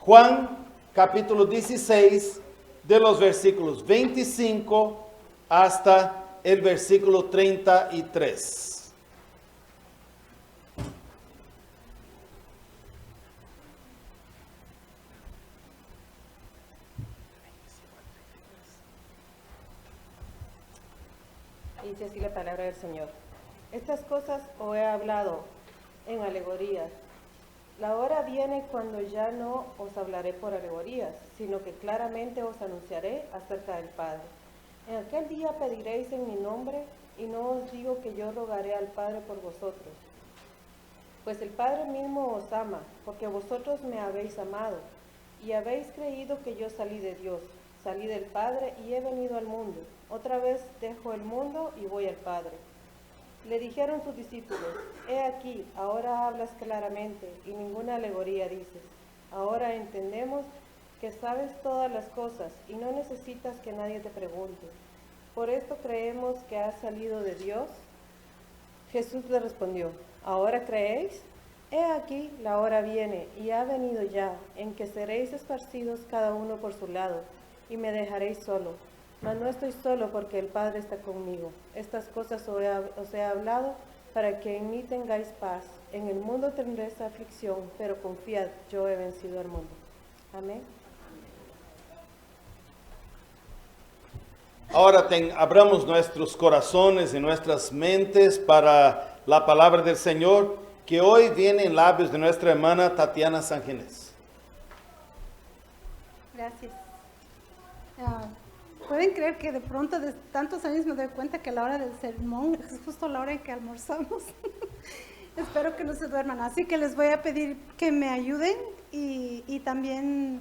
Juan capítulo 16, de los versículos 25 hasta el versículo 33. Dice así la palabra del Señor. Estas cosas os he hablado en alegorías. La hora viene cuando ya no os hablaré por alegorías, sino que claramente os anunciaré acerca del Padre. En aquel día pediréis en mi nombre, y no os digo que yo rogaré al Padre por vosotros. Pues el Padre mismo os ama, porque vosotros me habéis amado, y habéis creído que yo salí de Dios. Salí del Padre y he venido al mundo. Otra vez dejo el mundo y voy al Padre. Le dijeron sus discípulos: he aquí, ahora hablas claramente y ninguna alegoría dices. Ahora entendemos que sabes todas las cosas y no necesitas que nadie te pregunte. Por esto creemos que has salido de Dios. Jesús le respondió: ¿ahora creéis? He aquí, la hora viene y ha venido ya, en que seréis esparcidos cada uno por su lado, y me dejaréis solo. Mas no estoy solo, porque el Padre está conmigo. Estas cosas os he hablado para que en mí tengáis paz. En el mundo tendréis aflicción, pero confiad, yo he vencido al mundo. Amén. Ahora abramos nuestros corazones y nuestras mentes para la palabra del Señor, que hoy viene en labios de nuestra hermana Tatiana Sanginés. Gracias. ¿Pueden creer que de pronto de tantos años me doy cuenta que la hora del sermón es justo la hora en que almorzamos? Espero que no se duerman, así que les voy a pedir que me ayuden y también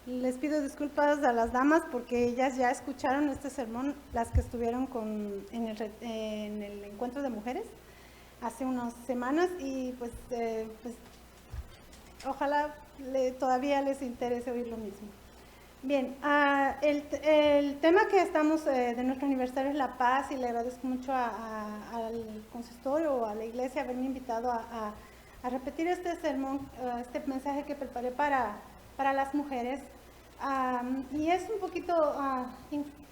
les pido disculpas a las damas porque ellas ya escucharon este sermón, las que estuvieron en el encuentro de mujeres hace unas semanas y pues ojalá todavía les interese oír lo mismo. Bien, el tema que estamos de nuestro aniversario es la paz y le agradezco mucho al consistorio o a la iglesia haberme invitado a repetir este sermón, este mensaje que preparé para las mujeres. Y es un poquito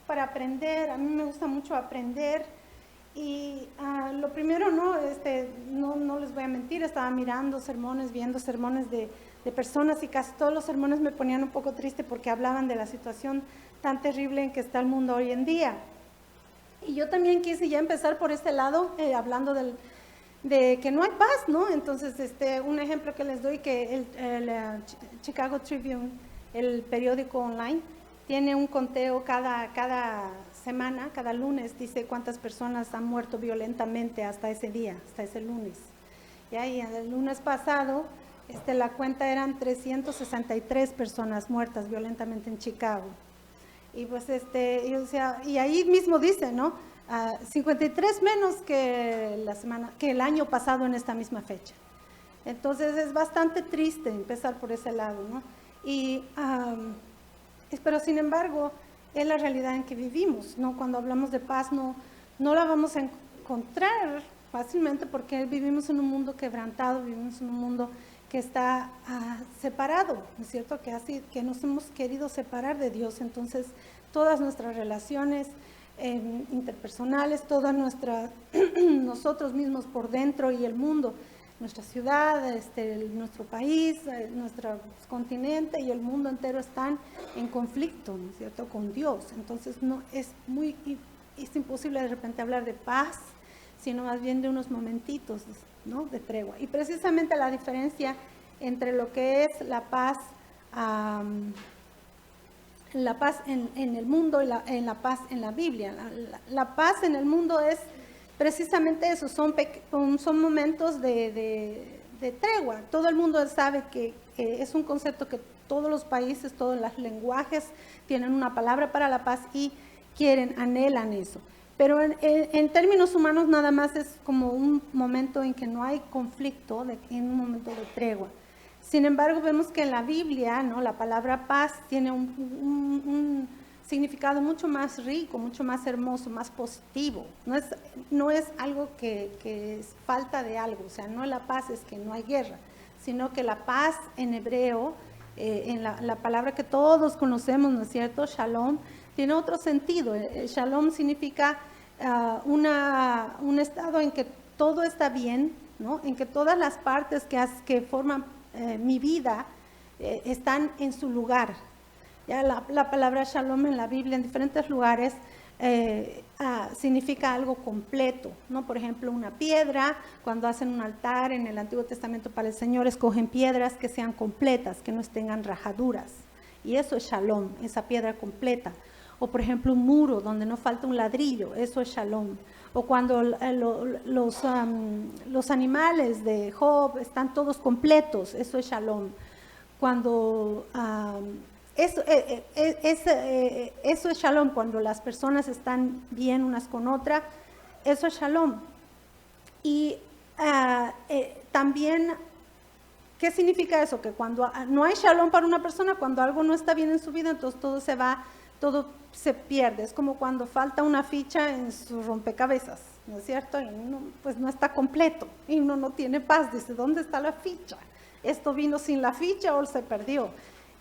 para aprender. A mí me gusta mucho aprender y lo primero, no les voy a mentir, estaba viendo sermones de personas y casi todos los sermones me ponían un poco triste porque hablaban de la situación tan terrible en que está el mundo hoy en día. Y yo también quise ya empezar por este lado, hablando de que no hay paz, ¿no? Entonces, un ejemplo que les doy, que el Chicago Tribune, el periódico online, tiene un conteo cada semana, cada lunes, dice cuántas personas han muerto violentamente hasta ese día, hasta ese lunes. Y el lunes pasado, la cuenta eran 363 personas muertas violentamente en Chicago. Y pues y ahí mismo dice, ¿no? 53 menos que el año pasado en esta misma fecha. Entonces es bastante triste empezar por ese lado, ¿no? Pero sin embargo, es la realidad en que vivimos, ¿no? Cuando hablamos de paz no la vamos a encontrar fácilmente porque vivimos en un mundo quebrantado, vivimos en un mundo que está separado, ¿no es cierto? Que nos hemos querido separar de Dios. Entonces, todas nuestras relaciones interpersonales, nosotros mismos por dentro y el mundo, nuestra ciudad, nuestro país, nuestro continente y el mundo entero están en conflicto, ¿no es cierto?, con Dios. Entonces, es imposible de repente hablar de paz, sino más bien de unos momentitos, ¿no?, de tregua. Y precisamente la diferencia entre lo que es la paz en el mundo y la paz en la Biblia. La paz en el mundo es precisamente eso, son momentos de tregua. Todo el mundo sabe que es un concepto que todos los países, todos los lenguajes tienen una palabra para la paz y anhelan eso. Pero en términos humanos nada más es como un momento en que no hay conflicto, en un momento de tregua. Sin embargo, vemos que en la Biblia, ¿no?, la palabra paz tiene un significado mucho más rico, mucho más hermoso, más positivo. No es algo que es falta de algo, o sea, no la paz es que no hay guerra, sino que la paz en hebreo en la palabra que todos conocemos, ¿no es cierto? Shalom, tiene otro sentido. Shalom significa un estado en que todo está bien, ¿no? En que todas las partes que forman mi vida están en su lugar. Ya la palabra shalom en la Biblia en diferentes lugares significa algo completo, ¿no? Por ejemplo, una piedra, cuando hacen un altar en el Antiguo Testamento para el Señor, escogen piedras que sean completas, que no tengan rajaduras. Y eso es shalom, esa piedra completa. O por ejemplo, un muro donde no falta un ladrillo, eso es shalom. O cuando los animales de Job están todos completos, eso es shalom. Cuando eso es shalom, cuando las personas están bien unas con otras, eso es shalom. Y también, ¿qué significa eso? Que cuando no hay shalom para una persona, cuando algo no está bien en su vida, entonces todo se pierde. Es como cuando falta una ficha en su rompecabezas, ¿no es cierto? Y pues no está completo y uno no tiene paz. Dice, ¿dónde está la ficha? ¿Esto vino sin la ficha o se perdió?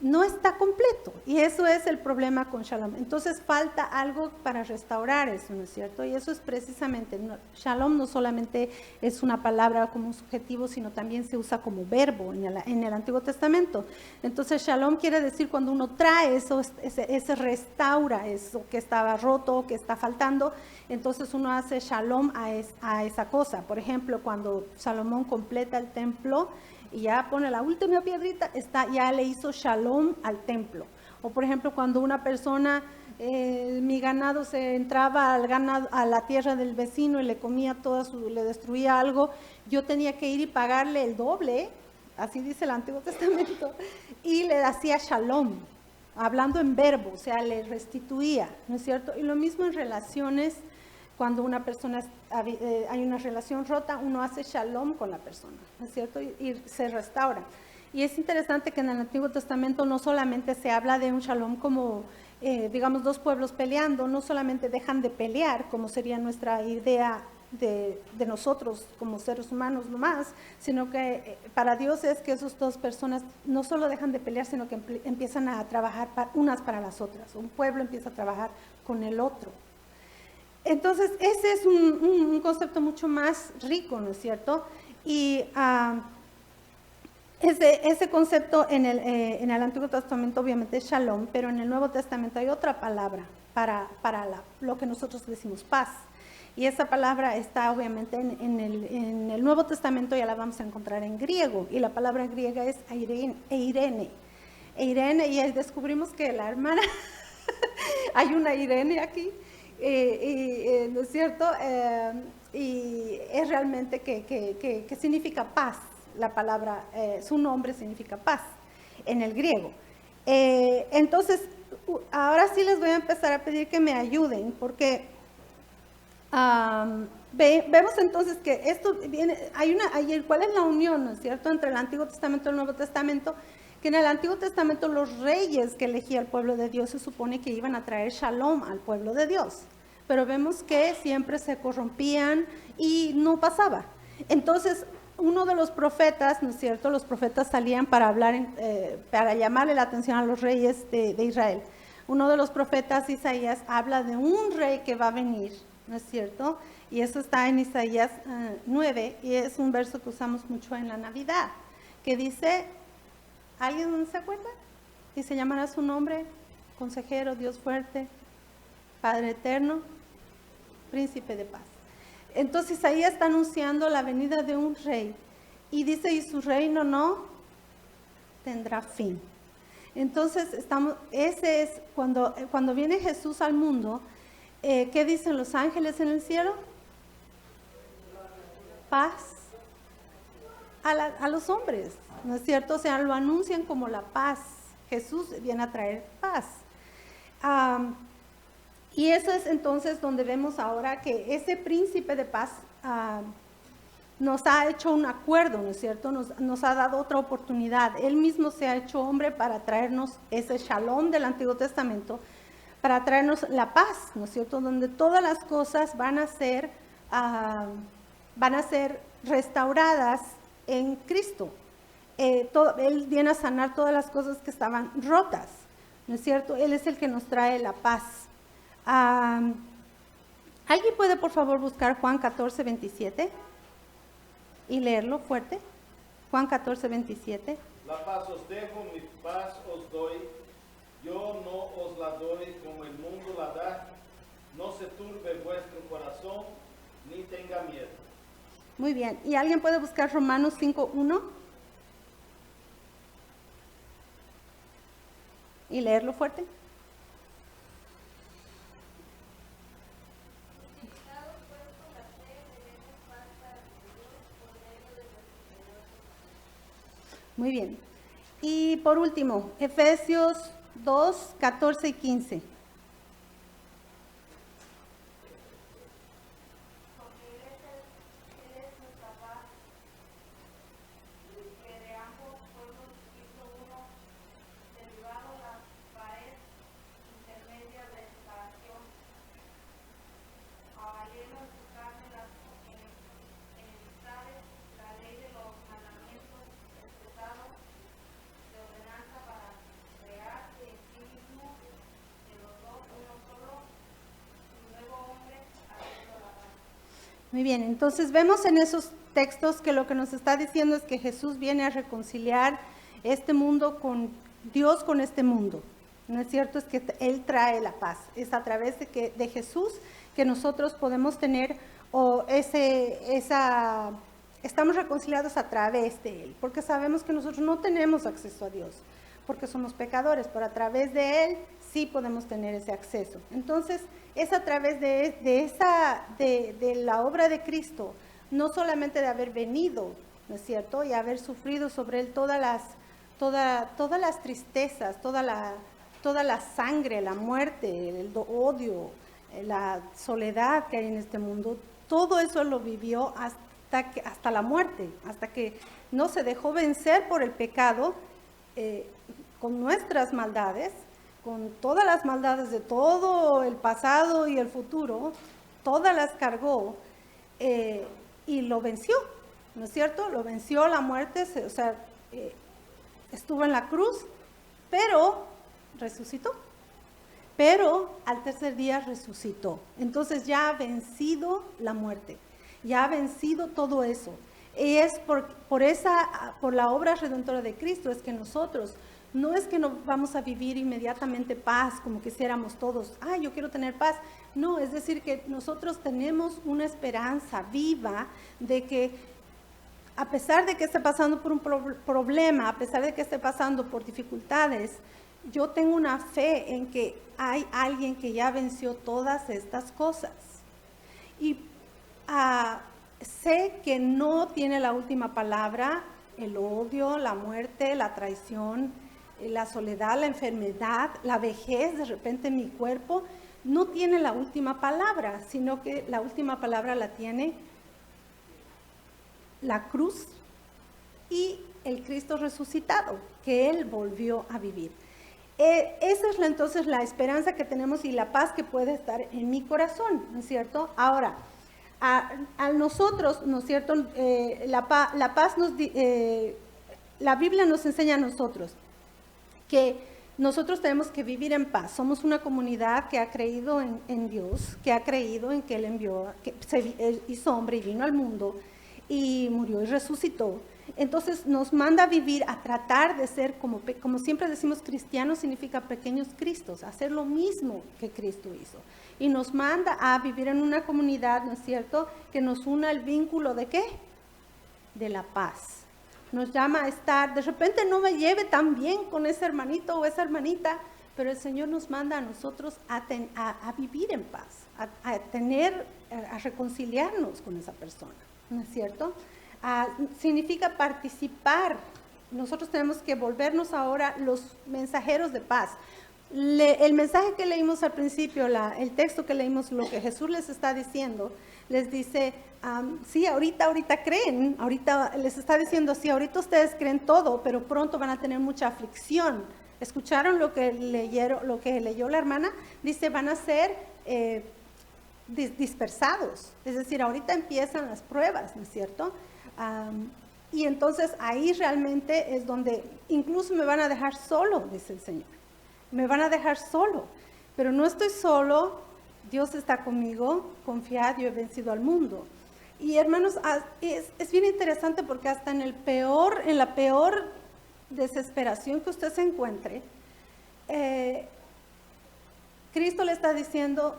No está completo, y eso es el problema con shalom. Entonces falta algo para restaurar eso, ¿no es cierto? Y eso es precisamente, shalom no solamente es una palabra como un subjetivo, sino también se usa como verbo en el Antiguo Testamento. Entonces shalom quiere decir cuando uno trae eso, ese restaura eso que estaba roto, que está faltando, entonces uno hace shalom a esa cosa. Por ejemplo, cuando Salomón completa el templo, y ya pone la última piedrita, ya le hizo shalom al templo. O por ejemplo, cuando una persona, mi ganado se entraba a la tierra del vecino y le comía le destruía algo, yo tenía que ir y pagarle el doble, así dice el Antiguo Testamento, y le hacía shalom, hablando en verbo, o sea, le restituía, ¿no es cierto? Y lo mismo en relaciones. Cuando una persona, hay una relación rota, uno hace shalom con la persona, ¿no es cierto? Y se restaura. Y es interesante que en el Antiguo Testamento no solamente se habla de un shalom como, digamos, dos pueblos peleando, no solamente dejan de pelear, como sería nuestra idea de nosotros como seres humanos nomás, sino que para Dios es que esas dos personas no solo dejan de pelear, sino que empiezan a trabajar unas para las otras. Un pueblo empieza a trabajar con el otro. Entonces, ese es un concepto mucho más rico, ¿no es cierto? Y ese concepto en el Antiguo Testamento obviamente es shalom, pero en el Nuevo Testamento hay otra palabra para lo que nosotros decimos paz. Y esa palabra está obviamente en el Nuevo Testamento, ya la vamos a encontrar en griego, y la palabra griega es eirene. Eirene, y descubrimos que la hermana, hay una Irene aquí, ¿no es cierto? Y es realmente que significa paz, la palabra, su nombre significa paz en el griego. Entonces, ahora sí les voy a empezar a pedir que me ayuden, porque vemos entonces que esto viene, ¿cuál es la unión, no es cierto?, entre el Antiguo Testamento y el Nuevo Testamento? Que en el Antiguo Testamento los reyes que elegía el pueblo de Dios se supone que iban a traer shalom al pueblo de Dios, pero vemos que siempre se corrompían y no pasaba. Entonces, uno de los profetas, ¿no es cierto?, los profetas salían para hablar, para llamarle la atención a los reyes de Israel. Uno de los profetas, Isaías, habla de un rey que va a venir, ¿no es cierto? Y eso está en Isaías 9, y es un verso que usamos mucho en la Navidad, que dice... ¿Alguien se acuerda? Y se llamará su nombre, Consejero, Dios fuerte, Padre eterno, Príncipe de paz. Entonces Isaías está anunciando la venida de un rey y dice, y su reino no tendrá fin. Entonces ese es cuando viene Jesús al mundo, ¿qué dicen los ángeles en el cielo? Paz a los hombres, ¿no es cierto? O sea, lo anuncian como la paz. Jesús viene a traer paz. Y eso es entonces donde vemos ahora que ese príncipe de paz nos ha hecho un acuerdo, ¿no es cierto? Nos ha dado otra oportunidad. Él mismo se ha hecho hombre para traernos ese shalom del Antiguo Testamento, para traernos la paz, ¿no es cierto? Donde todas las cosas van a ser restauradas en Cristo. Él viene a sanar todas las cosas que estaban rotas, ¿no es cierto? Él es el que nos trae la paz. ¿Alguien puede por favor buscar Juan 14, 27 y leerlo fuerte? Juan 14, 27. La paz os dejo, mi paz os doy. Yo no os la doy como el mundo la da. No se turbe vuestro corazón, ni tenga miedo. Muy bien. ¿Y alguien puede buscar Romanos 5, 1? Y leerlo fuerte. Muy bien. Y por último, Efesios 2, 14 y 15. Muy bien, entonces vemos en esos textos que lo que nos está diciendo es que Jesús viene a reconciliar este mundo con Dios, con este mundo. ¿No es cierto? Es que Él trae la paz. Es a través de Jesús que nosotros podemos tener estamos reconciliados a través de Él, porque sabemos que nosotros no tenemos acceso a Dios, porque somos pecadores, pero a través de Él sí podemos tener ese acceso. Entonces, es a través de la obra de Cristo, no solamente de haber venido, ¿no es cierto?, y haber sufrido sobre Él todas las tristezas, toda la sangre, la muerte, el odio, la soledad que hay en este mundo, todo eso lo vivió hasta la muerte, hasta que no se dejó vencer por el pecado, con nuestras maldades, con todas las maldades de todo el pasado y el futuro, todas las cargó y lo venció, ¿no es cierto? Lo venció la muerte, estuvo en la cruz, pero resucitó. Pero al tercer día resucitó. Entonces ya ha vencido la muerte, ya ha vencido todo eso. Y es por la obra redentora de Cristo es que nosotros, no es que no vamos a vivir inmediatamente paz como quisiéramos todos. Yo quiero tener paz. No, es decir que nosotros tenemos una esperanza viva de que a pesar de que esté pasando por un problema, a pesar de que esté pasando por dificultades, yo tengo una fe en que hay alguien que ya venció todas estas cosas. Y sé que no tiene la última palabra el odio, la muerte, la traición, la soledad, la enfermedad, la vejez, de repente mi cuerpo, no tiene la última palabra, sino que la última palabra la tiene la cruz y el Cristo resucitado, que Él volvió a vivir. Esa es entonces la esperanza que tenemos y la paz que puede estar en mi corazón, ¿no es cierto? Ahora, a nosotros, ¿no es cierto? La paz la Biblia nos enseña a nosotros que nosotros tenemos que vivir en paz. Somos una comunidad que ha creído en Dios, que ha creído en que Él envió, que se hizo hombre y vino al mundo y murió y resucitó. Entonces nos manda a vivir, a tratar de ser, como siempre decimos, cristianos significa pequeños Cristos, hacer lo mismo que Cristo hizo. Y nos manda a vivir en una comunidad, ¿no es cierto?, que nos una el vínculo ¿de qué? De la paz. Nos llama a estar, de repente no me lleve tan bien con ese hermanito o esa hermanita, pero el Señor nos manda a nosotros a vivir en paz, a reconciliarnos con esa persona, ¿no es cierto? Significa participar. Nosotros tenemos que volvernos ahora los mensajeros de paz. El mensaje que leímos al principio, el texto que leímos, lo que Jesús les está diciendo, les dice, sí, ahorita creen, ahorita les está diciendo, sí, ahorita ustedes creen todo, pero pronto van a tener mucha aflicción. ¿Escucharon lo que leyó la hermana? Dice, van a ser dispersados. Es decir, ahorita empiezan las pruebas, ¿no es cierto? Y entonces ahí realmente es donde incluso me van a dejar solo, dice el Señor. Me van a dejar solo, pero no estoy solo, Dios está conmigo, confiad, yo he vencido al mundo. Y hermanos, es bien interesante porque hasta en la peor desesperación que usted se encuentre, Cristo le está diciendo,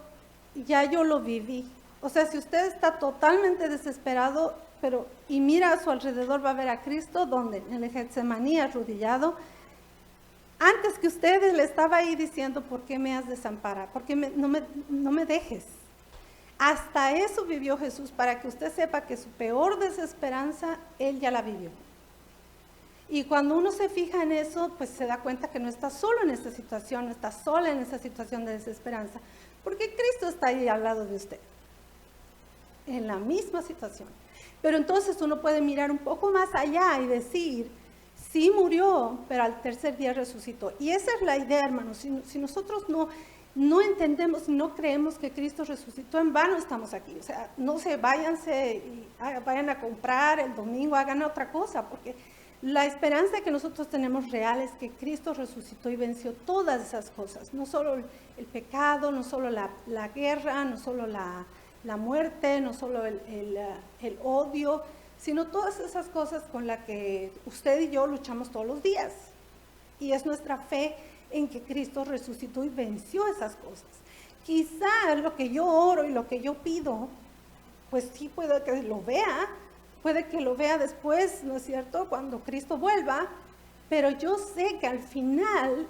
ya yo lo viví. O sea, si usted está totalmente desesperado, y mira a su alrededor, va a ver a Cristo, donde en el Getsemaní, arrodillado, antes que ustedes le estaba ahí diciendo, ¿por qué me has desamparado? ¿Por qué no me dejes? Hasta eso vivió Jesús, para que usted sepa que su peor desesperanza, Él ya la vivió. Y cuando uno se fija en eso, pues se da cuenta que no está solo en esta situación, no está sola en esa situación de desesperanza, porque Cristo está ahí al lado de usted, en la misma situación. Pero entonces uno puede mirar un poco más allá y decir, sí murió, pero al tercer día resucitó. Y esa es la idea, hermanos. Si nosotros no entendemos, no creemos que Cristo resucitó, en vano estamos aquí. O sea, no se váyanse y vayan a comprar el domingo, hagan otra cosa, porque la esperanza que nosotros tenemos real es que Cristo resucitó y venció todas esas cosas. No solo el pecado, no solo la guerra, no solo la muerte, no solo el odio, sino todas esas cosas con las que usted y yo luchamos todos los días. Y es nuestra fe en que Cristo resucitó y venció esas cosas. Quizá lo que yo oro y lo que yo pido, pues sí puede que lo vea después, ¿no es cierto?, cuando Cristo vuelva, pero yo sé que al final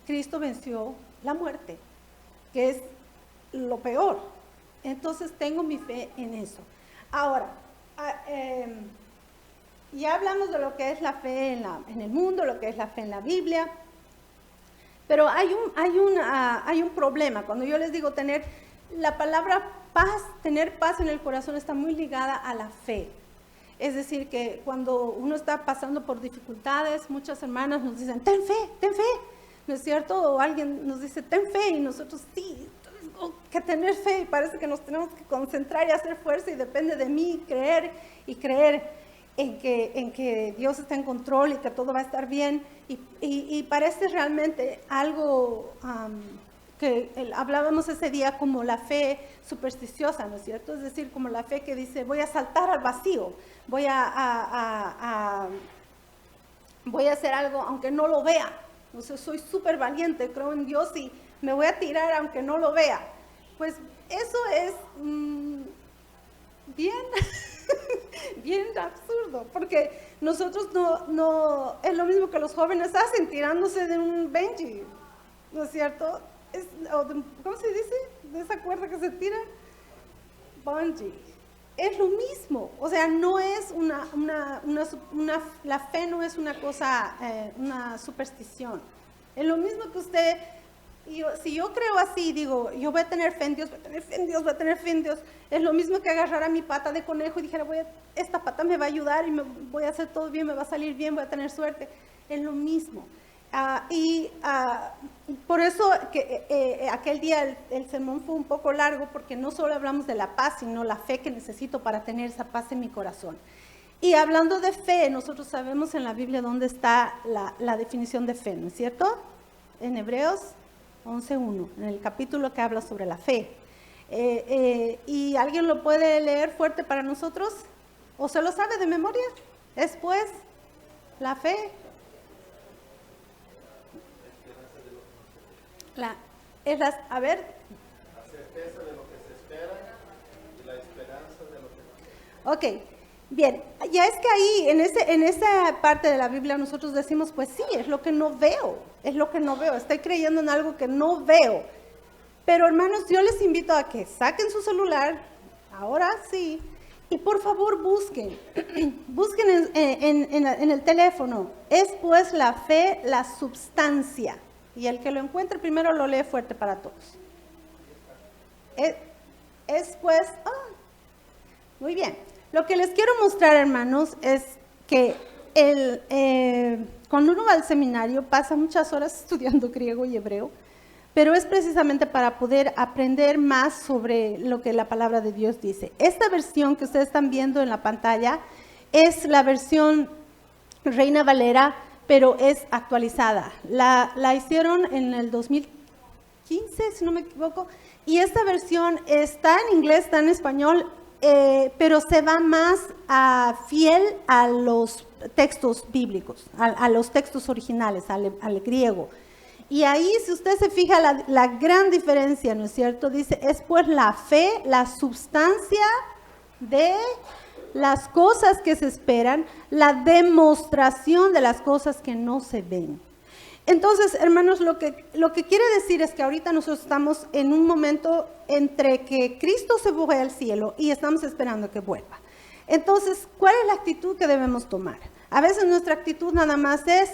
Cristo venció la muerte, que es lo peor. Entonces tengo mi fe en eso. Ahora, ya hablamos de lo que es la fe en el mundo, lo que es la fe en la Biblia, pero hay un problema. Cuando yo les digo la palabra paz, tener paz en el corazón está muy ligada a la fe. Es decir, que cuando uno está pasando por dificultades, muchas hermanas nos dicen, ten fe, ¿no es cierto? O alguien nos dice, ten fe, y nosotros sí, que tener fe, y parece que nos tenemos que concentrar y hacer fuerza, y depende de mí creer en que Dios está en control y que todo va a estar bien, y parece realmente algo que hablábamos ese día como la fe supersticiosa, ¿no es cierto? Es decir, como la fe que dice, voy a saltar al vacío, voy a hacer algo aunque no lo vea. O sea, soy súper valiente, creo en Dios y me voy a tirar aunque no lo vea. Pues eso es bien absurdo, porque nosotros no, es lo mismo que los jóvenes hacen tirándose de un bungee, ¿no es cierto? ¿Cómo se dice? ¿De esa cuerda que se tira? Bungee. Es lo mismo, o sea, no es la fe no es una cosa, una superstición. Es lo mismo que usted, si yo creo así, digo, yo voy a tener fe en Dios, voy a tener fe en Dios, voy a tener fe en Dios. Es lo mismo que agarrara mi pata de conejo y dijera, esta pata me va a ayudar y voy a hacer todo bien, me va a salir bien, voy a tener suerte. Es lo mismo. Por eso que aquel día el sermón fue un poco largo, porque no solo hablamos de la paz, sino la fe que necesito para tener esa paz en mi corazón. Y hablando de fe, nosotros sabemos en la Biblia dónde está la definición de fe, ¿no es cierto? En Hebreos 11:1, en el capítulo que habla sobre la fe. ¿Y alguien lo puede leer fuerte para nosotros? ¿O se lo sabe de memoria? Es pues la fe. La certeza de lo que se espera y la esperanza de lo que no. Ok, bien, ya es que ahí, en esa parte de la Biblia nosotros decimos, pues sí, es lo que no veo, estoy creyendo en algo que no veo. Pero hermanos, yo les invito a que saquen su celular, ahora sí, y por favor busquen en el teléfono, es pues la fe, la substancia. Y el que lo encuentre primero lo lee fuerte para todos. Es pues, muy bien. Lo que les quiero mostrar, hermanos, es que cuando uno va al seminario pasa muchas horas estudiando griego y hebreo, pero es precisamente para poder aprender más sobre lo que la palabra de Dios dice. Esta versión que ustedes están viendo en la pantalla es la versión Reina Valera, pero es actualizada. La hicieron en el 2015, si no me equivoco, y esta versión está en inglés, está en español, pero se va más fiel a los textos bíblicos, a los textos originales, al griego. Y ahí, si usted se fija, la gran diferencia, ¿no es cierto? Dice, es pues la fe, la sustancia de las cosas que se esperan, la demostración de las cosas que no se ven. Entonces, hermanos, lo que quiere decir es que ahorita nosotros estamos en un momento entre que Cristo se fue al cielo y estamos esperando que vuelva. Entonces, ¿cuál es la actitud que debemos tomar? A veces nuestra actitud nada más es,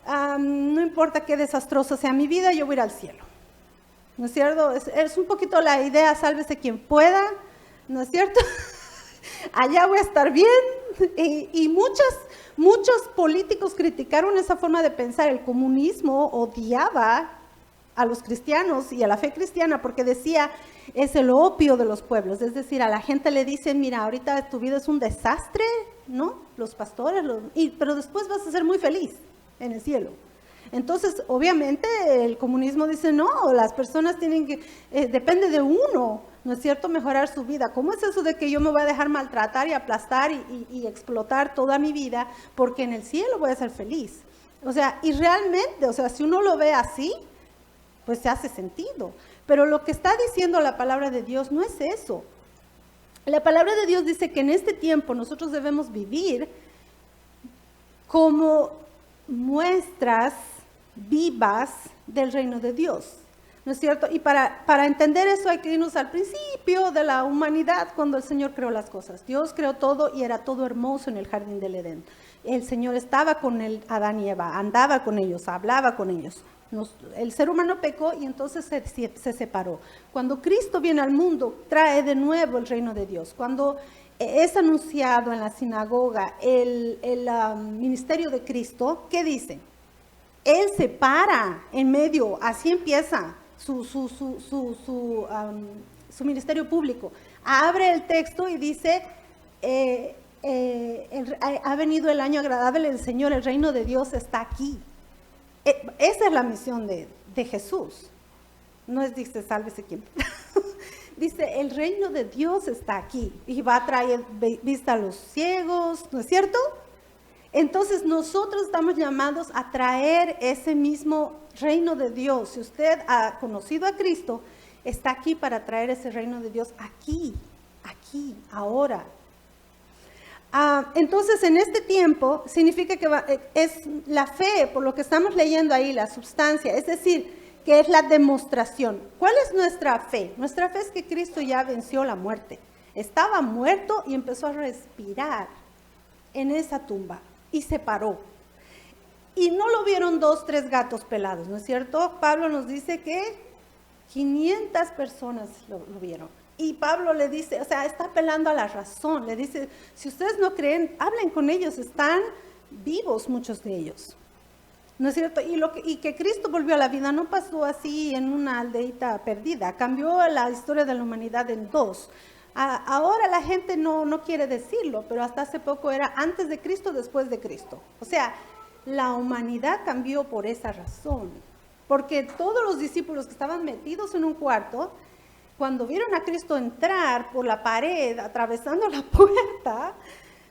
no importa qué desastrosa sea mi vida, yo voy a ir al cielo. ¿No es cierto? Es un poquito la idea, sálvese quien pueda, ¿no es cierto? Allá voy a estar bien. Y muchos políticos criticaron esa forma de pensar. El comunismo odiaba a los cristianos y a la fe cristiana porque decía, es el opio de los pueblos. Es decir, a la gente le dicen, mira, ahorita tu vida es un desastre, ¿no? Los pastores, pero después vas a ser muy feliz en el cielo. Entonces, obviamente, el comunismo dice, no, las personas tienen que, depende de uno, ¿no es cierto?, mejorar su vida. ¿Cómo es eso de que yo me voy a dejar maltratar y aplastar y explotar toda mi vida porque en el cielo voy a ser feliz? O sea, y realmente, o sea, si uno lo ve así, pues se hace sentido. Pero lo que está diciendo la palabra de Dios no es eso. La palabra de Dios dice que en este tiempo nosotros debemos vivir como muestras vivas del reino de Dios, ¿no es cierto? Y para entender eso hay que irnos al principio de la humanidad, cuando el Señor creó las cosas. Dios creó todo y era todo hermoso en el jardín del Edén. El Señor estaba con Adán y Eva, andaba con ellos, hablaba con ellos. El ser humano pecó y entonces se separó. Cuando Cristo viene al mundo, trae de nuevo el reino de Dios. Cuando es anunciado en la sinagoga el ministerio de Cristo, ¿qué dice? Él se para en medio, así empieza su ministerio público. Abre el texto y dice, ha venido el año agradable del Señor, el reino de Dios está aquí. Esa es la misión de Jesús. No es, dice, sálvese quien. Dice, el reino de Dios está aquí y va a traer vista a los ciegos, ¿no es cierto? Entonces nosotros estamos llamados a traer ese mismo reino de Dios. Si usted ha conocido a Cristo, está aquí para traer ese reino de Dios aquí, ahora. Entonces, en este tiempo, significa que es la fe, por lo que estamos leyendo ahí, la sustancia, es decir, que es la demostración. ¿Cuál es nuestra fe? Nuestra fe es que Cristo ya venció la muerte. Estaba muerto y empezó a respirar en esa tumba y se paró. Y no lo vieron 2, 3 gatos pelados, ¿no es cierto? Pablo nos dice que 500 personas lo vieron. Y Pablo le dice, o sea, está apelando a la razón. Le dice, si ustedes no creen, hablen con ellos, están vivos muchos de ellos. ¿No es cierto? Y que Cristo volvió a la vida no pasó así en una aldeita perdida, cambió la historia de la humanidad en 2. Ahora la gente no quiere decirlo, pero hasta hace poco era antes de Cristo, después de Cristo. O sea, la humanidad cambió por esa razón, porque todos los discípulos que estaban metidos en un cuarto, cuando vieron a Cristo entrar por la pared, atravesando la puerta,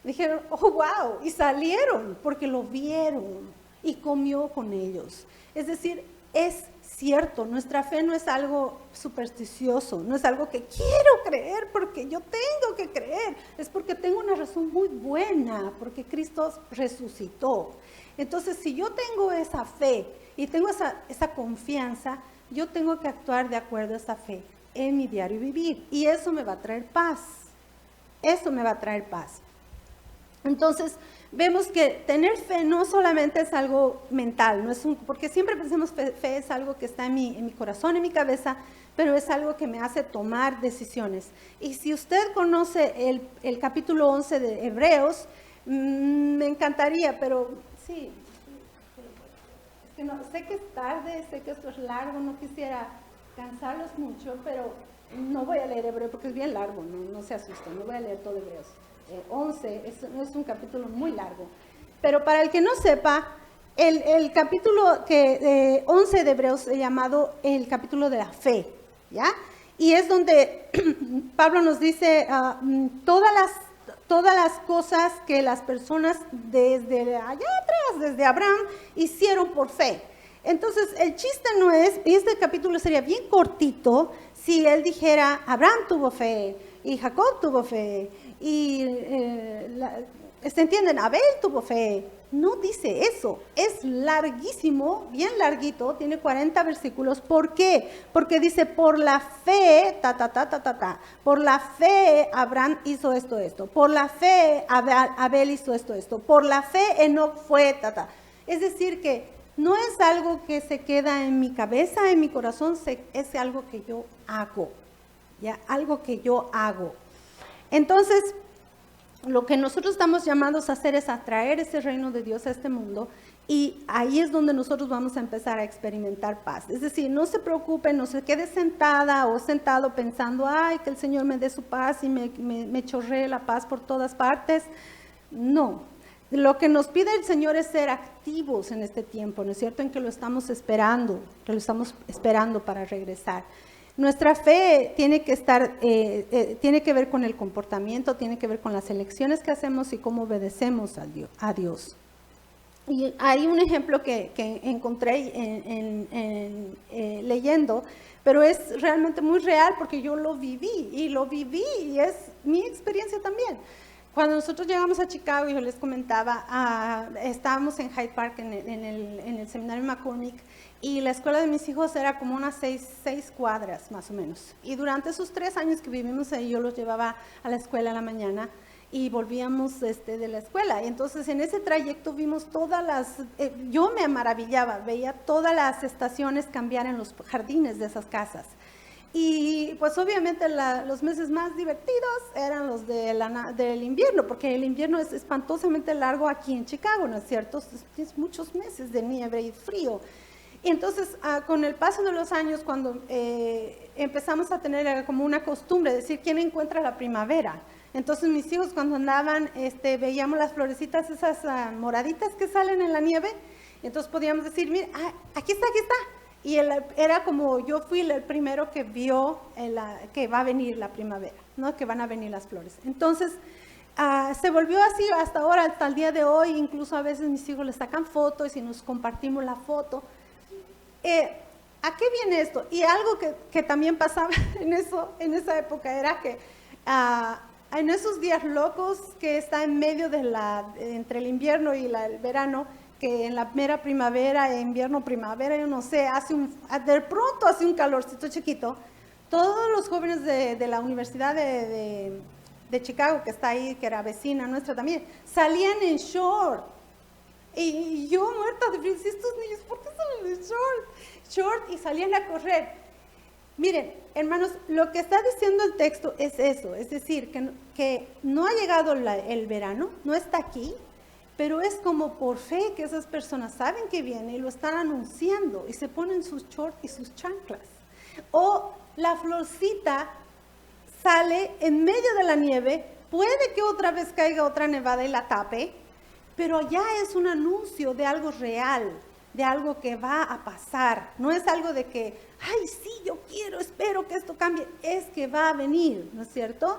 dijeron, oh, wow, y salieron porque lo vieron y comió con ellos. Es decir, es cierto, nuestra fe no es algo supersticioso, no es algo que quiero creer porque yo tengo que creer, es porque tengo una razón muy buena, porque Cristo resucitó. Entonces, si yo tengo esa fe y tengo esa confianza, yo tengo que actuar de acuerdo a esa fe en mi diario vivir, y eso me va a traer paz, eso me va a traer paz. Entonces, vemos que tener fe no solamente es algo mental, porque siempre pensamos fe es algo que está en mi corazón, en mi cabeza, pero es algo que me hace tomar decisiones. Y si usted conoce el capítulo 11 de Hebreos, me encantaría, pero sí, es que no, sé que es tarde, sé que esto es largo, no quisiera cansarlos mucho, pero no voy a leer Hebreo porque es bien largo, no se asusten, no voy a leer todo Hebreos. 11, es un capítulo muy largo. Pero para el que no sepa, el capítulo 11 de Hebreos es llamado el capítulo de la fe, ¿ya? Y es donde Pablo nos dice todas las cosas que las personas desde allá atrás, desde Abraham, hicieron por fe. Entonces, el chiste no es, este capítulo sería bien cortito si él dijera, Abraham tuvo fe, y Jacob tuvo fe, y, ¿se entienden? Abel tuvo fe. No dice eso, es larguísimo, bien larguito, tiene 40 versículos. ¿Por qué? Porque dice, por la fe, por la fe Abraham hizo esto, por la fe Abel hizo esto, por la fe Enoc fue, Es decir que no es algo que se queda en mi cabeza, en mi corazón, es algo que yo hago, ¿ya? Algo que yo hago. Entonces, lo que nosotros estamos llamados a hacer es atraer ese reino de Dios a este mundo, y ahí es donde nosotros vamos a empezar a experimentar paz. Es decir, no se preocupe, no se quede sentada o sentado pensando, ay, que el Señor me dé su paz y me chorree la paz por todas partes. No, lo que nos pide el Señor es ser activos en este tiempo, ¿no es cierto? En que lo estamos esperando para regresar. Nuestra fe tiene que ver con el comportamiento, tiene que ver con las elecciones que hacemos y cómo obedecemos a Dios. Y hay un ejemplo que encontré leyendo, pero es realmente muy real porque yo lo viví y es mi experiencia también. Cuando nosotros llegamos a Chicago, yo les comentaba, estábamos en Hyde Park en el seminario McCormick, y la escuela de mis hijos era como unas 6 cuadras más o menos. Y durante esos 3 años que vivimos ahí, yo los llevaba a la escuela a la mañana y volvíamos de la escuela. Y entonces en ese trayecto vimos yo me maravillaba, veía todas las estaciones cambiar en los jardines de esas casas. Y pues obviamente los meses más divertidos eran los del invierno, porque el invierno es espantosamente largo aquí en Chicago, ¿no es cierto? Es muchos meses de nieve y frío. Y entonces, con el paso de los años, cuando empezamos a tener como una costumbre de decir, ¿quién encuentra la primavera? Entonces, mis hijos cuando andaban, veíamos las florecitas, esas moraditas que salen en la nieve, y entonces podíamos decir, mira, aquí está. Y era como, yo fui el primero que vio que va a venir la primavera, ¿no? Que van a venir las flores. Entonces, se volvió así hasta ahora, hasta el día de hoy. Incluso a veces mis hijos les sacan fotos y nos compartimos la foto. ¿A qué viene esto? Y algo que también pasaba en esa época era que en esos días locos que está en medio entre el invierno y el verano, que en la mera primavera, invierno, primavera, yo no sé, de pronto hace un calorcito chiquito. Todos los jóvenes de la Universidad de Chicago, que está ahí, que era vecina nuestra también, salían en short. Y yo muerta de frío, estos niños, ¿por qué salen en short? Y salían a correr. Miren, hermanos, lo que está diciendo el texto es eso, es decir, que no ha llegado el verano, no está aquí, pero es como por fe que esas personas saben que viene y lo están anunciando y se ponen sus shorts y sus chanclas. O la florcita sale en medio de la nieve, puede que otra vez caiga otra nevada y la tape, pero ya es un anuncio de algo real, de algo que va a pasar. No es algo de que, ay, sí, yo quiero, espero que esto cambie. Es que va a venir, ¿no es cierto?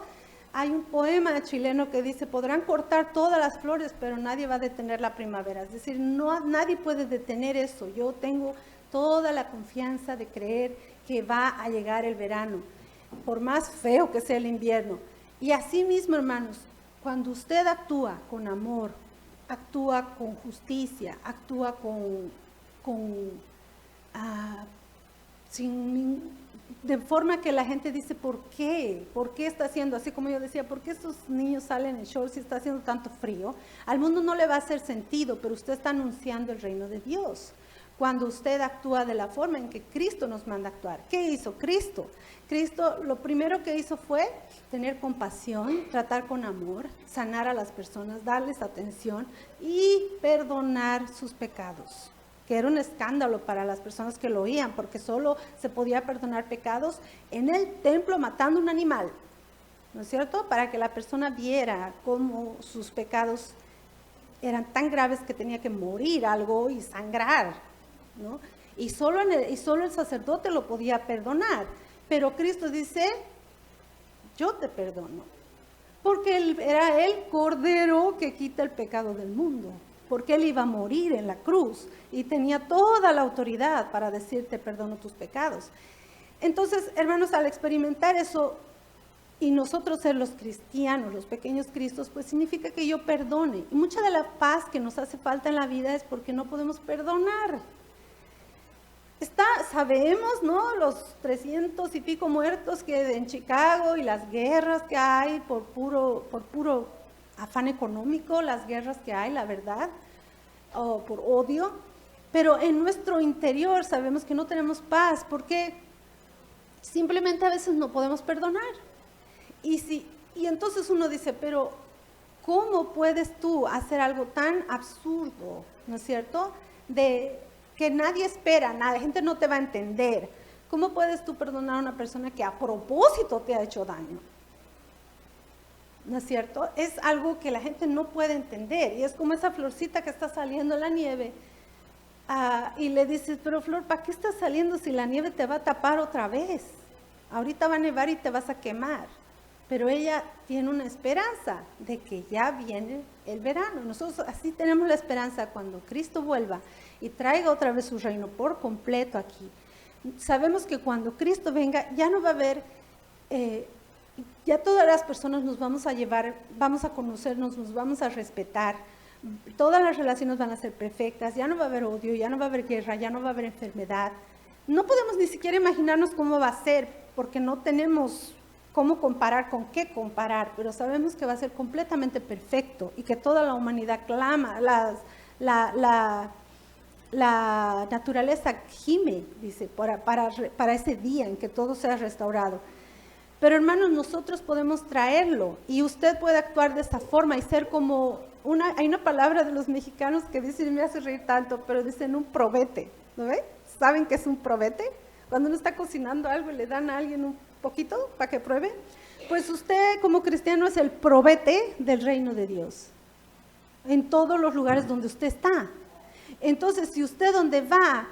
Hay un poema chileno que dice, podrán cortar todas las flores, pero nadie va a detener la primavera. Es decir, nadie puede detener eso. Yo tengo toda la confianza de creer que va a llegar el verano, por más feo que sea el invierno. Y así mismo, hermanos, cuando usted actúa con amor, actúa con justicia, actúa de forma que la gente dice, ¿por qué? ¿Por qué está haciendo? Así como yo decía, ¿por qué estos niños salen en shorts si está haciendo tanto frío? Al mundo no le va a hacer sentido, pero usted está anunciando el reino de Dios. Cuando usted actúa de la forma en que Cristo nos manda a actuar. ¿Qué hizo Cristo? Cristo lo primero que hizo fue tener compasión, tratar con amor, sanar a las personas, darles atención y perdonar sus pecados, que era un escándalo para las personas que lo oían, porque solo se podía perdonar pecados en el templo matando un animal. ¿no es cierto? Para que la persona viera cómo sus pecados eran tan graves que tenía que morir algo y sangrar, ¿no? Y solo el sacerdote lo podía perdonar. Pero Cristo dice, yo te perdono. Porque era el Cordero que quita el pecado del mundo. Porque Él iba a morir en la cruz y tenía toda la autoridad para decirte perdono tus pecados. Entonces, hermanos, al experimentar eso y nosotros ser los cristianos, los pequeños cristos, pues significa que yo perdone. Y mucha de la paz que nos hace falta en la vida es porque no podemos perdonar. Sabemos, ¿no? Los 300 y pico muertos que en Chicago y las guerras que hay por puro afán económico, las guerras que hay, la verdad, o por odio, pero en nuestro interior sabemos que no tenemos paz porque simplemente a veces no podemos perdonar. Y entonces uno dice, pero ¿cómo puedes tú hacer algo tan absurdo, ¿no es cierto?, de que nadie espera, la gente no te va a entender? ¿Cómo puedes tú perdonar a una persona que a propósito te ha hecho daño? ¿No es cierto? Es algo que la gente no puede entender, y es como esa florcita que está saliendo en la nieve, y le dices, pero Flor, ¿para qué estás saliendo si la nieve te va a tapar otra vez? Ahorita va a nevar y te vas a quemar. Pero ella tiene una esperanza de que ya viene el verano. Nosotros así tenemos la esperanza cuando Cristo vuelva y traiga otra vez su reino por completo aquí. Sabemos que cuando Cristo venga ya no va a haber, ya todas las personas nos vamos a llevar, vamos a conocernos, nos vamos a respetar, todas las relaciones van a ser perfectas, ya no va a haber odio, ya no va a haber guerra, ya no va a haber enfermedad. No podemos ni siquiera imaginarnos cómo va a ser, porque no tenemos cómo comparar, con qué comparar, pero sabemos que va a ser completamente perfecto y que toda la humanidad clama, la naturaleza gime, dice, para ese día en que todo sea restaurado. Pero hermanos, nosotros podemos traerlo y usted puede actuar de esta forma y ser como hay una palabra de los mexicanos que dice, y me hace reír tanto, pero dicen un probete, ¿no ve? ¿Saben qué es un probete? Cuando uno está cocinando algo y le dan a alguien un poquito para que pruebe, pues usted como cristiano es el probete del reino de Dios en todos los lugares donde usted está. Entonces, si usted donde va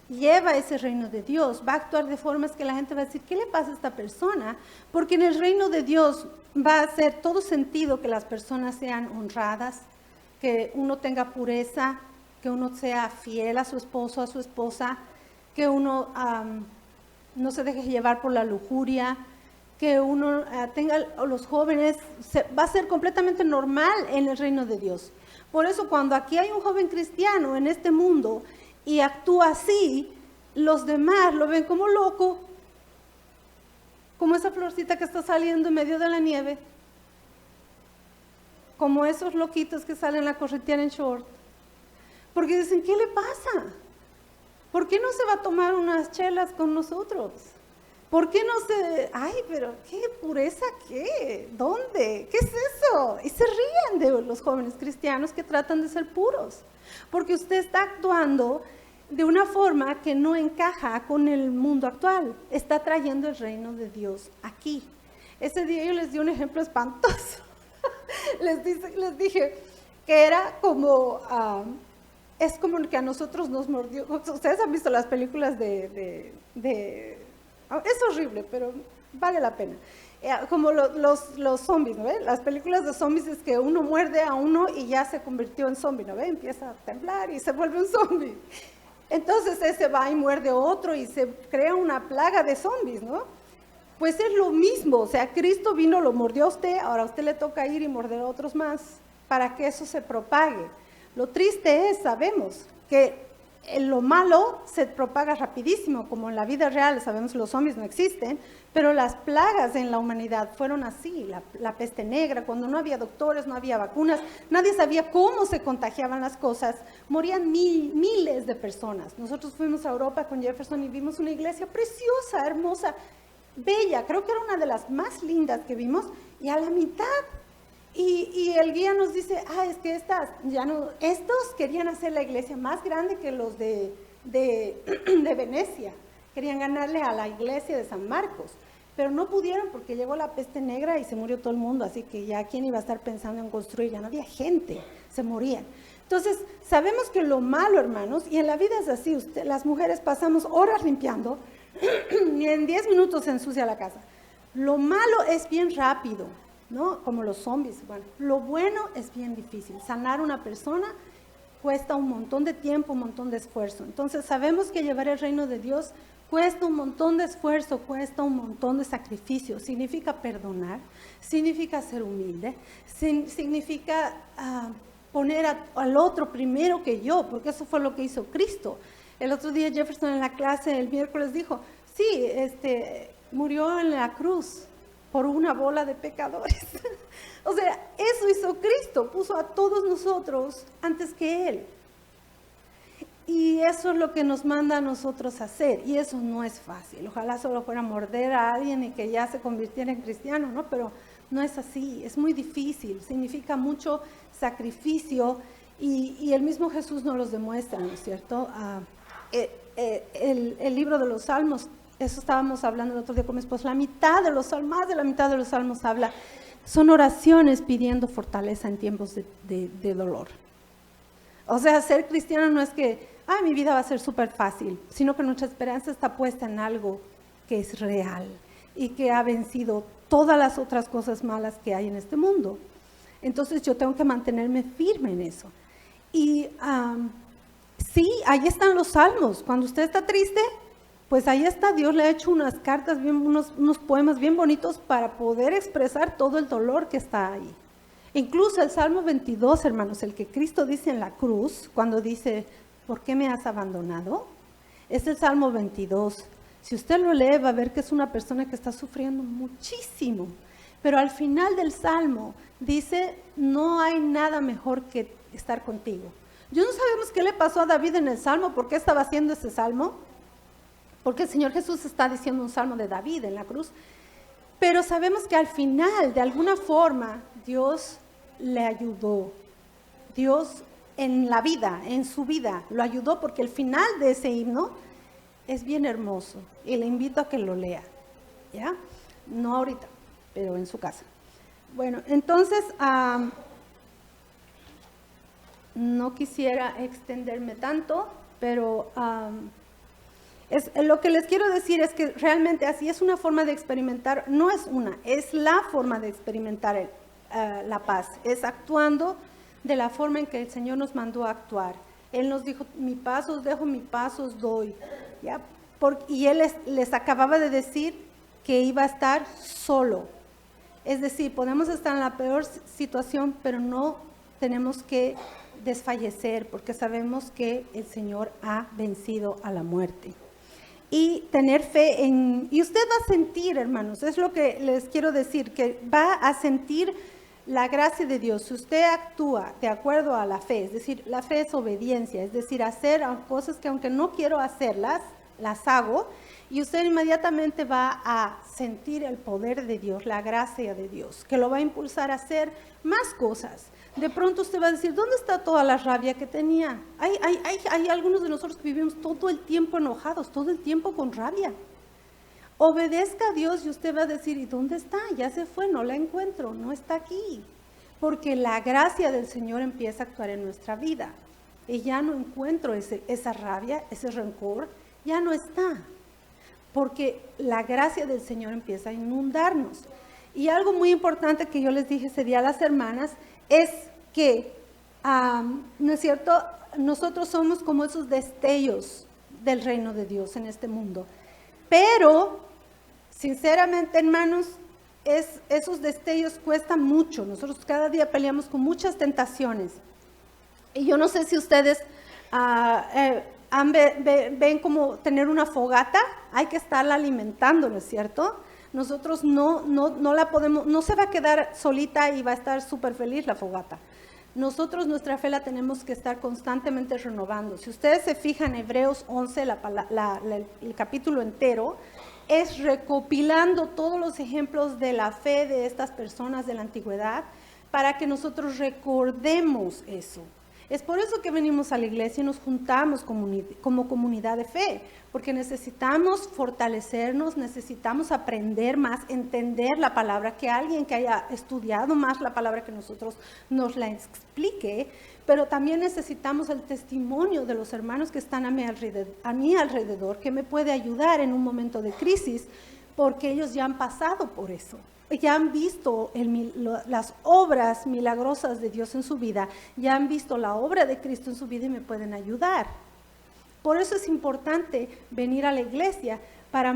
lleva ese reino de Dios, va a actuar de formas que la gente va a decir, ¿qué le pasa a esta persona? Porque en el reino de Dios va a hacer todo sentido que las personas sean honradas, que uno tenga pureza, que uno sea fiel a su esposo, a su esposa, que uno no se deje llevar por la lujuria, que uno tenga, los jóvenes, va a ser completamente normal en el reino de Dios. Por eso cuando aquí hay un joven cristiano en este mundo y actúa así, los demás lo ven como loco, como esa florcita que está saliendo en medio de la nieve, como esos loquitos que salen en la correteada en short, porque dicen, ¿qué le pasa? ¿Por qué no se va a tomar unas chelas con nosotros? ¿Por qué no se...? Ay, pero ¿qué pureza qué? ¿Dónde? ¿Qué es eso? Y se ríen de los jóvenes cristianos que tratan de ser puros. Porque usted está actuando de una forma que no encaja con el mundo actual. Está trayendo el reino de Dios aquí. Ese día yo les di un ejemplo espantoso. les dije que era como... es como que a nosotros nos mordió. Ustedes han visto las películas es horrible, pero vale la pena. Como los zombies, ¿no ve? Las películas de zombies es que uno muerde a uno y ya se convirtió en zombie, ¿no ve? Empieza a temblar y se vuelve un zombie. Entonces ese va y muerde a otro y se crea una plaga de zombies, ¿no? Pues es lo mismo, o sea, Cristo vino, lo mordió a usted, ahora a usted le toca ir y morder a otros más para que eso se propague. Lo triste es, sabemos, que lo malo se propaga rapidísimo, como en la vida real, sabemos que los zombies no existen, pero las plagas en la humanidad fueron así, la peste negra, cuando no había doctores, no había vacunas, nadie sabía cómo se contagiaban las cosas, morían miles de personas. Nosotros fuimos a Europa con Jefferson y vimos una iglesia preciosa, hermosa, bella, creo que era una de las más lindas que vimos, y a la mitad. Y el guía nos dice, es que estos querían hacer la iglesia más grande que los de Venecia, querían ganarle a la iglesia de San Marcos, pero no pudieron porque llegó la peste negra y se murió todo el mundo, así que ya quién iba a estar pensando en construir, ya no había gente, se morían. Entonces, sabemos que lo malo, hermanos, y en la vida es así, las mujeres pasamos horas limpiando y en 10 minutos se ensucia la casa. Lo malo es bien rápido, ¿no? Como los zombies. Bueno, lo bueno es bien difícil. Sanar una persona cuesta un montón de tiempo, un montón de esfuerzo. Entonces, sabemos que llevar el reino de Dios cuesta un montón de esfuerzo, cuesta un montón de sacrificio. Significa perdonar, significa ser humilde, significa poner al otro primero que yo, porque eso fue lo que hizo Cristo. El otro día Jefferson en la clase, el miércoles, dijo, sí, murió en la cruz por una bola de pecadores. O sea, eso hizo Cristo, puso a todos nosotros antes que Él. Y eso es lo que nos manda a nosotros hacer, y eso no es fácil. Ojalá solo fuera morder a alguien y que ya se convirtiera en cristiano, ¿no? Pero no es así, es muy difícil, significa mucho sacrificio, y el mismo Jesús nos los demuestra, ¿no es cierto? El libro de los Salmos, eso estábamos hablando el otro día con mi esposo, más de la mitad de los Salmos habla, son oraciones pidiendo fortaleza en tiempos de dolor. O sea, ser cristiano no es que, mi vida va a ser súper fácil, sino que nuestra esperanza está puesta en algo que es real y que ha vencido todas las otras cosas malas que hay en este mundo. Entonces yo tengo que mantenerme firme en eso. Y sí, ahí están los salmos. Cuando usted está triste, pues ahí está, Dios le ha hecho unas cartas, unos poemas bien bonitos para poder expresar todo el dolor que está ahí. Incluso el Salmo 22, hermanos, el que Cristo dice en la cruz, cuando dice, ¿por qué me has abandonado? Es el Salmo 22. Si usted lo lee, va a ver que es una persona que está sufriendo muchísimo. Pero al final del Salmo dice, no hay nada mejor que estar contigo. Yo no sabemos qué le pasó a David en el Salmo, por qué estaba haciendo ese Salmo, porque el Señor Jesús está diciendo un Salmo de David en la cruz, pero sabemos que al final, de alguna forma, Dios le ayudó. Dios en la vida, en su vida, lo ayudó, porque el final de ese himno es bien hermoso y le invito a que lo lea, ¿ya? No ahorita, pero en su casa. Bueno, entonces, no quisiera extenderme tanto, pero lo que les quiero decir es que realmente así es una forma de experimentar, no es es la forma de experimentar la paz, es actuando de la forma en que el Señor nos mandó a actuar. Él nos dijo, mi paz os dejo, mi paz os doy, ¿ya? Y Él les acababa de decir que iba a estar solo. Es decir, podemos estar en la peor situación, pero no tenemos que desfallecer, porque sabemos que el Señor ha vencido a la muerte. Y tener fe y usted va a sentir, hermanos, es lo que les quiero decir, que va a sentir la gracia de Dios. Si usted actúa de acuerdo a la fe, es decir, la fe es obediencia, es decir, hacer cosas que aunque no quiero hacerlas, las hago, y usted inmediatamente va a sentir el poder de Dios, la gracia de Dios, que lo va a impulsar a hacer más cosas. De pronto usted va a decir, ¿dónde está toda la rabia que tenía? Hay algunos de nosotros que vivimos todo el tiempo enojados, todo el tiempo con rabia. Obedezca a Dios y usted va a decir, ¿y dónde está? Ya se fue, no la encuentro, no está aquí. Porque la gracia del Señor empieza a actuar en nuestra vida. Y ya no encuentro esa rabia, ese rencor, ya no está. Porque la gracia del Señor empieza a inundarnos. Y algo muy importante que yo les dije ese día a las hermanas es que, ¿no es cierto? Nosotros somos como esos destellos del reino de Dios en este mundo. Pero, sinceramente, hermanos, esos destellos cuestan mucho. Nosotros cada día peleamos con muchas tentaciones. Y yo no sé si ustedes ven como tener una fogata, hay que estarla alimentando, ¿no es cierto? Nosotros no la podemos, no se va a quedar solita y va a estar súper feliz la fogata. Nosotros nuestra fe la tenemos que estar constantemente renovando. Si ustedes se fijan en Hebreos 11, el capítulo entero, es recopilando todos los ejemplos de la fe de estas personas de la antigüedad para que nosotros recordemos eso. Es por eso que venimos a la iglesia y nos juntamos como comunidad de fe, porque necesitamos fortalecernos, necesitamos aprender más, entender la palabra, que alguien que haya estudiado más la palabra que nosotros nos la explique, pero también necesitamos el testimonio de los hermanos que están a mi alrededor, que me puede ayudar en un momento de crisis, porque ellos ya han pasado por eso. Ya han visto las obras milagrosas de Dios en su vida, ya han visto la obra de Cristo en su vida y me pueden ayudar. Por eso es importante venir a la iglesia para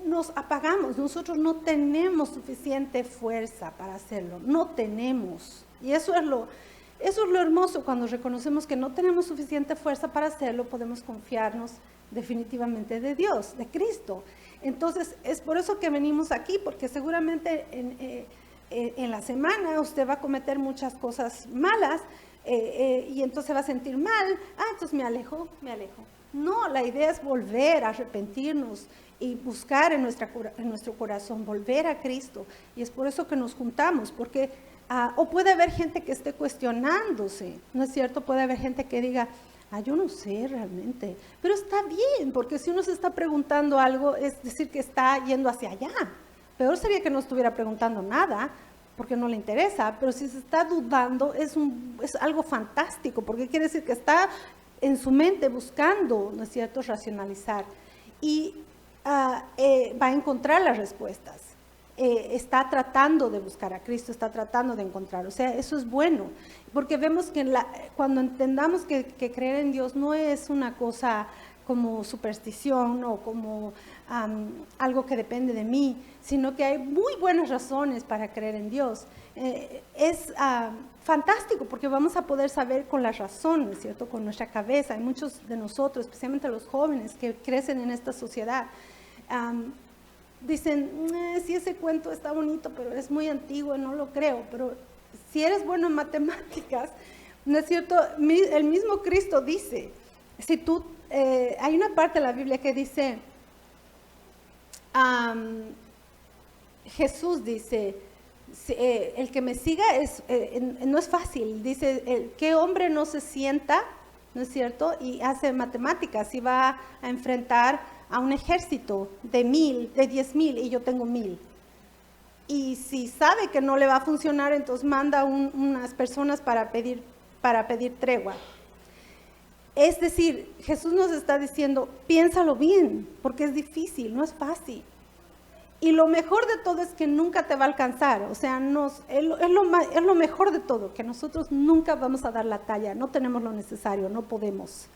nos apagamos, nosotros no tenemos suficiente fuerza para hacerlo, no tenemos. Y eso es lo hermoso, cuando reconocemos que no tenemos suficiente fuerza para hacerlo, podemos confiarnos definitivamente de Dios, de Cristo. Entonces, es por eso que venimos aquí, porque seguramente en la semana usted va a cometer muchas cosas malas y entonces va a sentir mal. Entonces me alejo. No, la idea es volver a arrepentirnos y buscar en nuestro corazón, volver a Cristo. Y es por eso que nos juntamos, porque o puede haber gente que esté cuestionándose, ¿no es cierto? Puede haber gente que diga, yo no sé realmente, pero está bien, porque si uno se está preguntando algo, es decir que está yendo hacia allá. Peor sería que no estuviera preguntando nada, porque no le interesa, pero si se está dudando, es algo fantástico, porque quiere decir que está en su mente buscando, ¿no es cierto?, racionalizar, y va a encontrar las respuestas. Está tratando de buscar a Cristo, está tratando de encontrar, o sea, eso es bueno, porque vemos que cuando entendamos que creer en Dios no es una cosa como superstición o como algo que depende de mí, sino que hay muy buenas razones para creer en Dios. Es fantástico, porque vamos a poder saber con las razones, ¿cierto?, con nuestra cabeza. Hay muchos de nosotros, especialmente los jóvenes que crecen en esta sociedad, dicen, sí, ese cuento está bonito, pero es muy antiguo, no lo creo. Pero si eres bueno en matemáticas, ¿no es cierto? El mismo Cristo dice, hay una parte de la Biblia que dice, Jesús dice, el que me siga no es fácil, dice, ¿qué hombre no se sienta, no es cierto?, y hace matemáticas y va a enfrentar a un ejército de 10,000 y yo tengo 1,000. Y si sabe que no le va a funcionar, entonces manda unas personas para pedir tregua. Es decir, Jesús nos está diciendo, piénsalo bien, porque es difícil, no es fácil. Y lo mejor de todo es que nunca te va a alcanzar, o sea, es lo mejor de todo, que nosotros nunca vamos a dar la talla, no tenemos lo necesario, no podemos,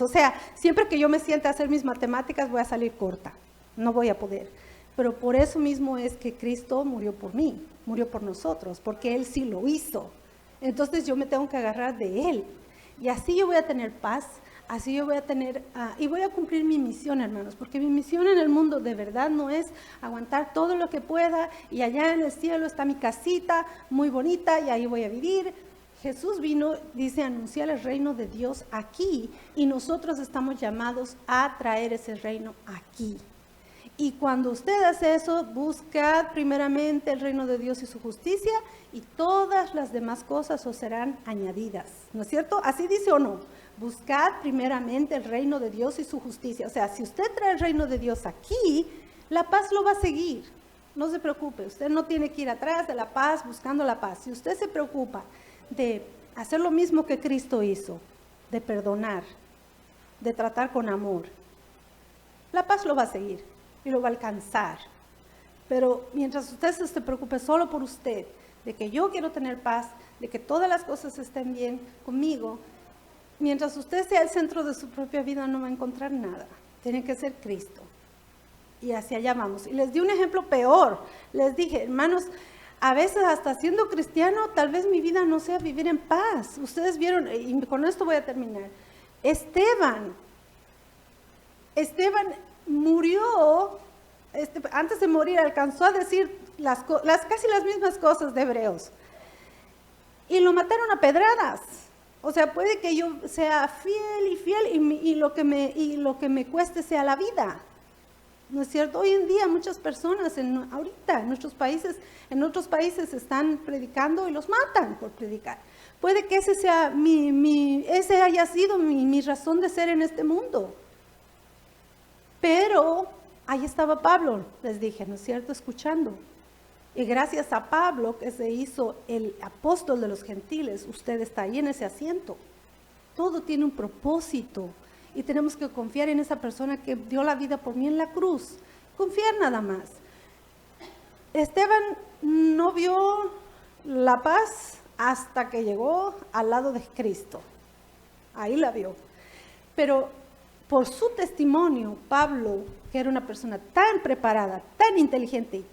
o sea, siempre que yo me siente a hacer mis matemáticas voy a salir corta, no voy a poder, pero por eso mismo es que Cristo murió por mí, murió por nosotros, porque Él sí lo hizo, entonces yo me tengo que agarrar de Él, y así yo voy a tener paz. Así yo voy a tener, y voy a cumplir mi misión, hermanos, porque mi misión en el mundo de verdad no es aguantar todo lo que pueda y allá en el cielo está mi casita muy bonita y ahí voy a vivir. Jesús vino, dice, a anunciar el reino de Dios aquí y nosotros estamos llamados a traer ese reino aquí. Y cuando usted hace eso, buscad primeramente el reino de Dios y su justicia y todas las demás cosas os serán añadidas, ¿no es cierto? ¿Así dice o no? Buscad primeramente el reino de Dios y su justicia. O sea, si usted trae el reino de Dios aquí, la paz lo va a seguir. No se preocupe, usted no tiene que ir atrás de la paz buscando la paz. Si usted se preocupa de hacer lo mismo que Cristo hizo, de perdonar, de tratar con amor, la paz lo va a seguir y lo va a alcanzar. Pero mientras usted se preocupe solo por usted, de que yo quiero tener paz, de que todas las cosas estén bien conmigo, mientras usted sea el centro de su propia vida, no va a encontrar nada. Tiene que ser Cristo. Y hacia allá vamos. Y les di un ejemplo peor. Les dije, hermanos, a veces hasta siendo cristiano, tal vez mi vida no sea vivir en paz. Ustedes vieron, y con esto voy a terminar. Esteban murió, antes de morir alcanzó a decir casi las mismas cosas de Hebreos. Y lo mataron a pedradas. O sea, puede que yo sea fiel y lo que me cueste sea la vida. ¿No es cierto? Hoy en día muchas personas, ahorita en otros países están predicando y los matan por predicar. Puede que ese sea ese haya sido mi razón de ser en este mundo. Pero ahí estaba Pablo, les dije, ¿no es cierto?, escuchando. Y gracias a Pablo, que se hizo el apóstol de los gentiles, usted está ahí en ese asiento. Todo tiene un propósito y tenemos que confiar en esa persona que dio la vida por mí en la cruz. Confiar nada más. Esteban no vio la paz hasta que llegó al lado de Cristo. Ahí la vio. Pero por su testimonio, Pablo, que era una persona tan preparada, tan inteligente y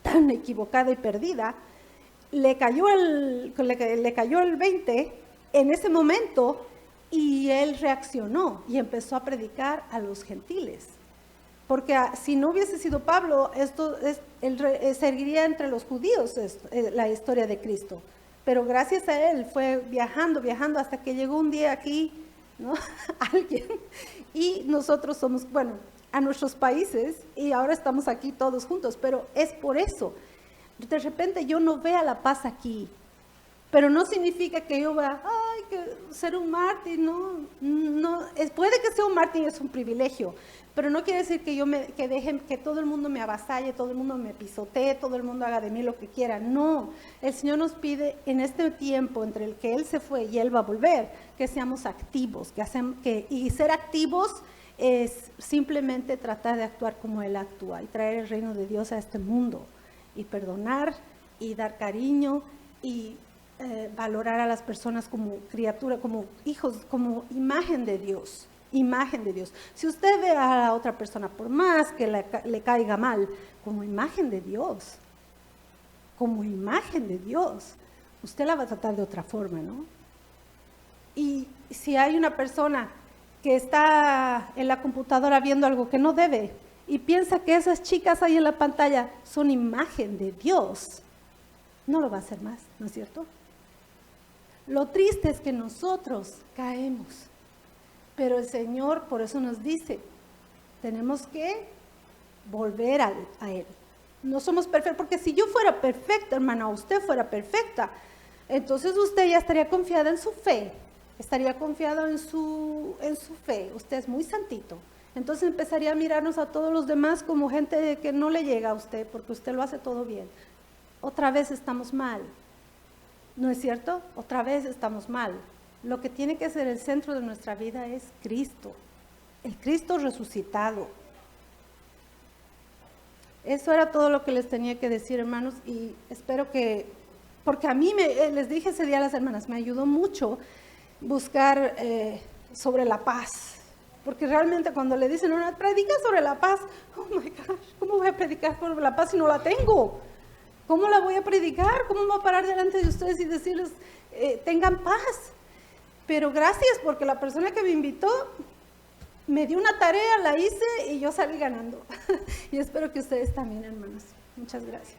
tan equivocada y perdida, le cayó el 20 en ese momento y él reaccionó y empezó a predicar a los gentiles. Porque si no hubiese sido Pablo, él seguiría entre los judíos la historia de Cristo. Pero gracias a él fue viajando hasta que llegó un día aquí, ¿no? Alguien. Y nosotros somos, bueno, a nuestros países y ahora estamos aquí todos juntos, pero es por eso. De repente yo no vea la paz aquí, pero no significa que yo vaya, ay, que ser un mártir, no, puede que sea un mártir, es un privilegio, pero no quiere decir que dejen que todo el mundo me avasalle, todo el mundo me pisotee, todo el mundo haga de mí lo que quiera. No, el Señor nos pide en este tiempo entre el que Él se fue y Él va a volver, que seamos activos, y ser activos es simplemente tratar de actuar como Él actúa y traer el reino de Dios a este mundo y perdonar y dar cariño y valorar a las personas como criatura, como hijos, como imagen de Dios. Imagen de Dios. Si usted ve a la otra persona, por más que le caiga mal, como imagen de Dios, usted la va a tratar de otra forma, ¿no? Y si hay una persona que está en la computadora viendo algo que no debe y piensa que esas chicas ahí en la pantalla son imagen de Dios, no lo va a hacer más, ¿no es cierto? Lo triste es que nosotros caemos, pero el Señor por eso nos dice, tenemos que volver a Él. No somos perfectos, porque si yo fuera perfecta, hermana, o usted fuera perfecta, entonces usted ya estaría confiada en su fe, estaría confiado en su fe, usted es muy santito. Entonces empezaría a mirarnos a todos los demás como gente que no le llega a usted, porque usted lo hace todo bien. Otra vez estamos mal, ¿no es cierto? Otra vez estamos mal. Lo que tiene que ser el centro de nuestra vida es Cristo, el Cristo resucitado. Eso era todo lo que les tenía que decir, hermanos, y espero que, porque a mí, les dije ese día a las hermanas, me ayudó mucho buscar sobre la paz, porque realmente cuando le dicen, no, predica sobre la paz, oh my gosh, ¿cómo voy a predicar sobre la paz si no la tengo? ¿Cómo la voy a predicar? ¿Cómo voy a parar delante de ustedes y decirles, tengan paz? Pero gracias, porque la persona que me invitó me dio una tarea, la hice y yo salí ganando. Y espero que ustedes también, hermanos. Muchas gracias.